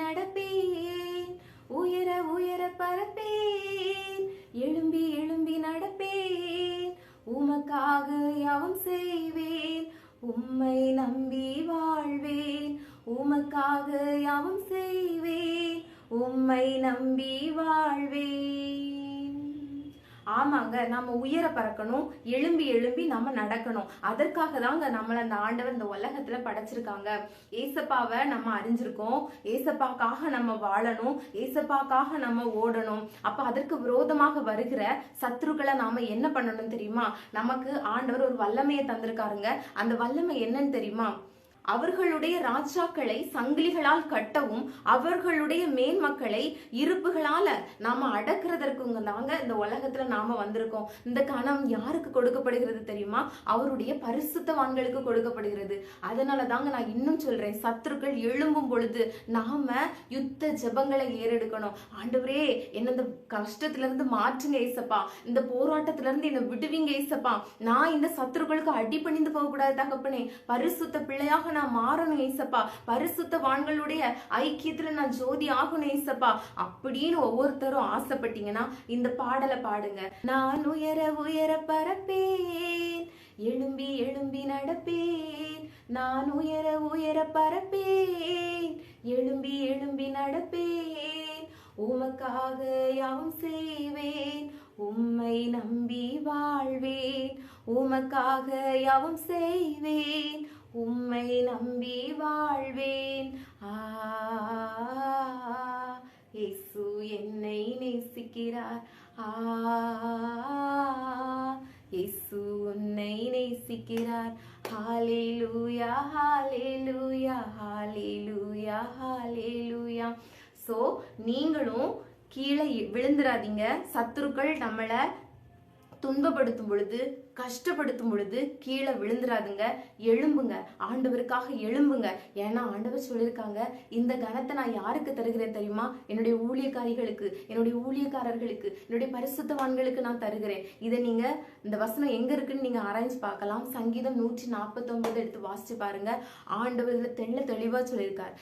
நடப்பேன், உயர உயர பரப்பேன், எழும்பி எழும்பி நடப்பேன், உமக்காக யாவும் செய்வேன், உம்மை நம்பி வாழ்வேன், உமக்காக யாவும் செய்வேன், உம்மை நம்பி வாழ்வேன். ஆமாங்க, நம்ம உயர பறக்கணும், எழும்பி எழும்பி நம்ம நடக்கணும். அதற்காக தாங்க நம்மள அந்த ஆண்டவர் இந்த உலகத்துல படைச்சிருக்காங்க. ஏசப்பாவை நம்ம அறிஞ்சிருக்கோம், ஏசப்பாக்காக நம்ம வாழணும், ஏசப்பாக்காக நம்ம ஓடணும். அப்ப அதற்கு விரோதமாக வருகிற சத்துருக்களை நாம என்ன பண்ணணும் தெரியுமா? நமக்கு ஆண்டவர் ஒரு வல்லமையை தந்திருக்காருங்க. அந்த வல்லமை என்னன்னு தெரியுமா? அவர்களுடைய ராஜாக்களை சங்கிலிகளால் கட்டவும், அவர்களுடைய மேன்மக்களை இருப்புகளால நாம அடக்குறதற்குங்க தாங்க இந்த உலகத்துல நாம வந்திருக்கோம். இந்த கணம் யாருக்கு கொடுக்கப்படுகிறது தெரியுமா? அவருடைய பரிசுத்தவான்களுக்கு கொடுக்கப்படுகிறது. அதனால தாங்க நான் இன்னும் சொல்றேன், சத்துருக்கள் எழும்பும் பொழுது நாம யுத்த ஜெபங்களை ஏறெடுக்கணும். ஆண்டவரே, என்ன இந்த கஷ்டத்துல இருந்து மாற்றுங்க ஏசப்பா, இந்த போராட்டத்துல இருந்து என்ன விடுவீங்க ஏசப்பா, நான் இந்த சத்துருக்களுக்கு அடிபணிந்து போக கூடாது தகப்பனே, பரிசுத்த பிள்ளையாக நான் மாறணும் ஏசப்பா, பரிசுத்தவான்களுடைய ஐக்கியத்துல நான் ஜோதி ஆகணும் ஏசப்பா அப்படின்னு ஒவ்வொருத்தரும் ஆசைப்பட்டீங்கன்னா இந்த பாடலை பாடுங்க. நான் உயர உயர பரப்பேன், எழும்பி எழும்பி நடப்பேன், நான் உயர உயர பரப்பேன், எழும்பி எழும்பி நடப்பேன், உமக்காக யாவும் செய்வேன், உம்மை நம்பி வாழ்வேன், உமக்காக யாவும் செய்வேன், உம்மை நம்பி வாழ்வேன். இயேசு என்னை நேசிக்கிறார், இயேசு உன்னை நேசிக்கிறார். ஹalleluya ஹalleluya ஹalleluya ஹalleluya. சோ நீங்களும் கீழே விழுந்துராதீங்க. சத்துருக்கள் நம்மளை துன்பப்படுத்தும் பொழுது, கஷ்டப்படுத்தும் பொழுது கீழே விழுந்துராதுங்க. எழும்புங்க, ஆண்டவருக்காக எழும்புங்க. ஏன்னா ஆண்டவர் சொல்லியிருக்காங்க, இந்த கனத்தை நான் யாருக்கு தருகிறேன் தெரியுமா? என்னுடைய ஊழியக்காரிகளுக்கு, என்னுடைய ஊழியக்காரர்களுக்கு, என்னுடைய பரிசுத்தவான்களுக்கு நான் தருகிறேன். இதை நீங்க இந்த வசனம் எங்க இருக்குன்னு நீங்க ஆராய்ச்சி பார்க்கலாம். சங்கீதம் 149 எடுத்து வாசிச்சு பாருங்க. ஆண்டவர் தெளிவா சொல்லியிருக்கார்.